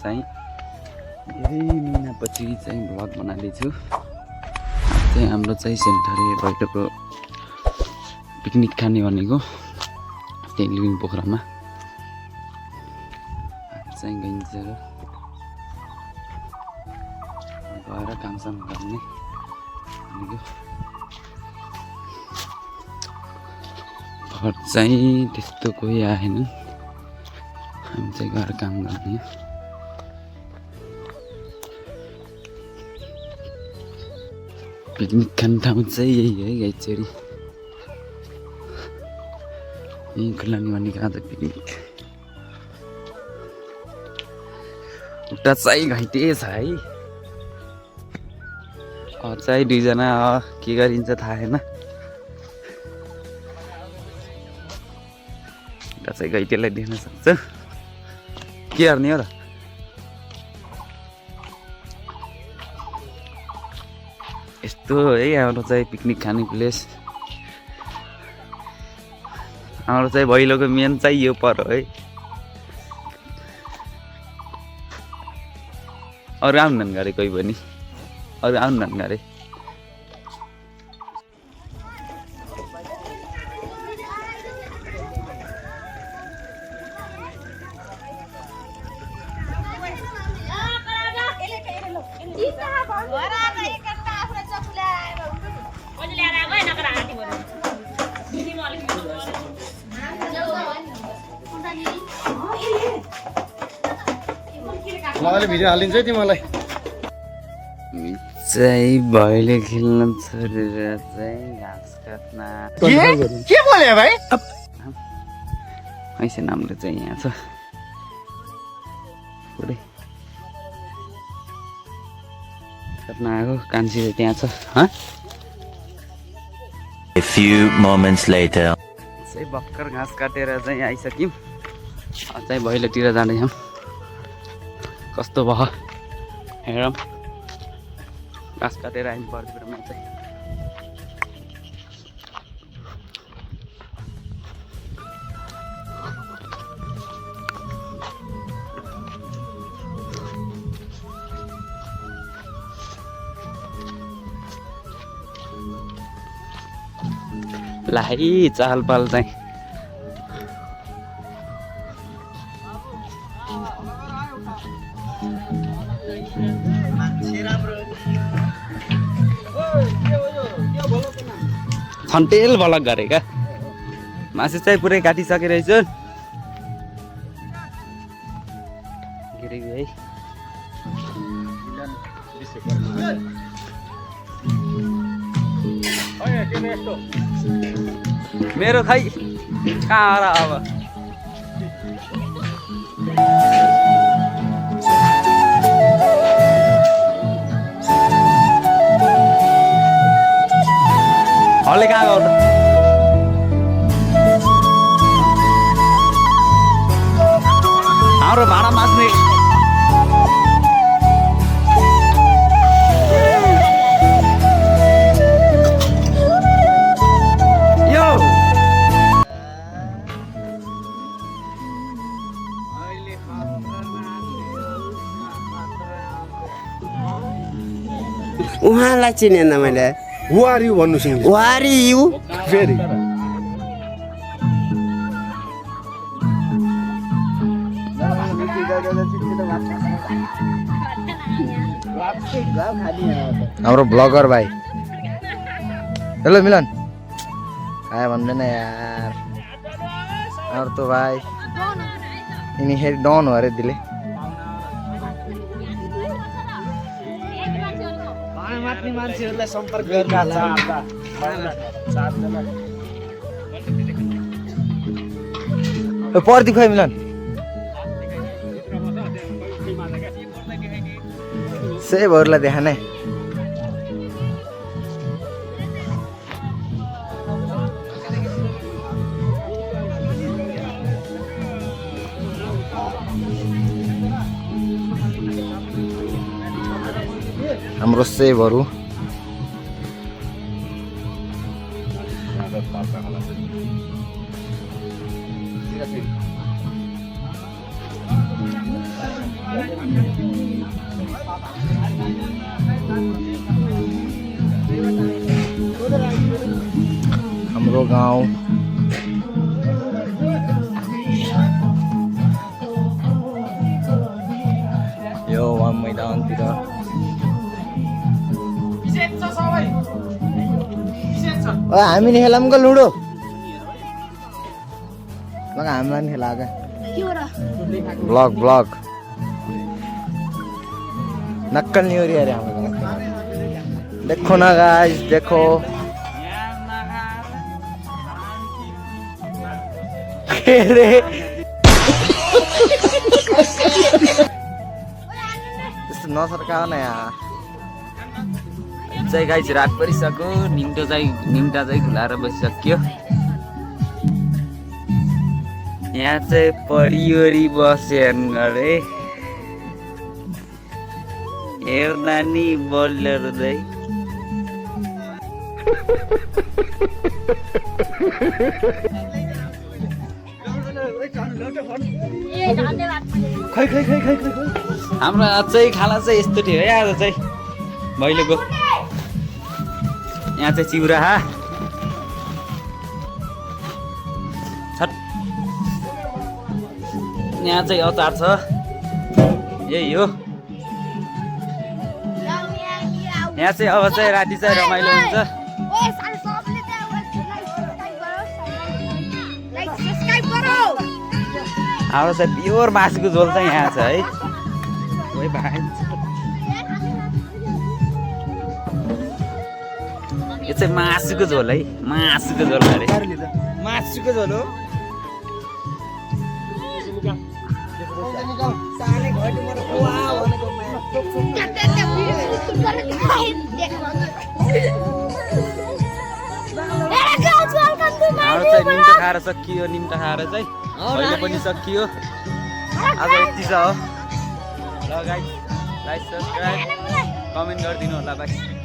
चाहिँ धेरै महिनापछि चाहिँ भ्लग बनाउँदैछु। चाहिँ हाम्रो चाहिँ सेन्टरे बैठकको पिकनिक खाने भनेको त्यही लिभिङ पोखरामा चाहिँ गइन्छ गएर कामसाम गर्ने भनेको। घर चाहिँ त्यस्तो कोही आएन, हामी चाहिँ गएर काम गर्ने। पिकनिक खाने ठाउँ चाहिँ यही है, गाइचेरी यहीँ खुलानी भनेको आज पिकनिक। उता चाहिँ घाइते छ है, चाहिँ दुईजना के गरिन्छ थाहा छैन। उता चाहिँ घाइतेलाई देख्न सक्छ, के गर्ने हो र। यस्तो है हाम्रो चाहिँ पिकनिक खाने प्लेस। हाम्रो चाहिँ भैलोको मेन चाहिँ यो पर है। अरू आउनुहुन्न गरे कोही पनि, अरू आउनुहुन्न गरे। मजाले भिडियो हालिन्छ है तिमीलाई। चाहिँ भैले खेल्न छोडेर चाहिँ घाँस काट्न के बोले भाइ? ऐसे नामले चाहिँ यहाँ छ पुरै काट्न आएको कान्छी त्यहाँ छ। A few moments later. चाहिँ भर्खर घाँस काटेर चाहिँ आइसक्यौँ, चाहिँ भैलोतिर जाँदैछौँ। कस्तो भयो हेरौँ, घाँस काटेर आइनु पर्छ चाहिँ। लाई चालपाल चाहिँ छन्टेल भलक गरेका। मासु चाहिँ पुरै काटिसकेर रहेछ गिरेको है। मेरो खै कहाँ र अब। हले कहाँ गयो त? हाम्रो भाडा मास्ने उहाँलाई चिनेन मैले। Who are you भन्नु सिंह? वारी यु फेरि हाम्रो ब्लगर भाइ। हेलो मिलन, आया भन्दैन यार। और तो भाइ यिनीखेरि डन हो अरे दिले। मान्छेहरूलाई सम्पर्क गर्न पर्दि खोइ मिलन सेबहरूलाई देखाने। हाम्रो सेबहरू हाम्रो गाउँ यो वन मैदानतिर हामी नि खेलाम का लुडो लगा हामीलाई नि खेला ब्लॉग ब्लॉग नक्कल नहीं हो रही है हमें देखो ना गाइस देखो रे त्यस्तो नसर्काओ न यार चाहिँ गाइस रात परिसक्यो निम्टा चाहिँ खुलाएर बसिसक्यो यहाँ चाहिँ परियोरी बस्यान गरे हेर्दा नि बल्लर चाहिँ हाम्रो आज चाहिँ खाना चाहिँ यस्तो थियो है आज चाहिँ भैलोको यहाँ चाहिँ चिउरा छट यहाँ चाहिँ अचार छ यही हो यहाँ चाहिँ अब चाहिँ राति चाहिँ रमाइलो हुन्छ हाम्रो चाहिँ प्योर मासुको झोल चाहिँ यहाँ छ है ओइ भाइ यो चाहिँ मासुको झोल है मासुको झोल अरे मासुको झोल हो हाम्रो चाहिँ निम्तो खाएर सकियो निम्तो खाएर चाहिँ अहिले पनि सकियो आज यति छ हो ल गाइस लाइक सब्सक्राइब कमेन्ट गरिदिनु होला बाइ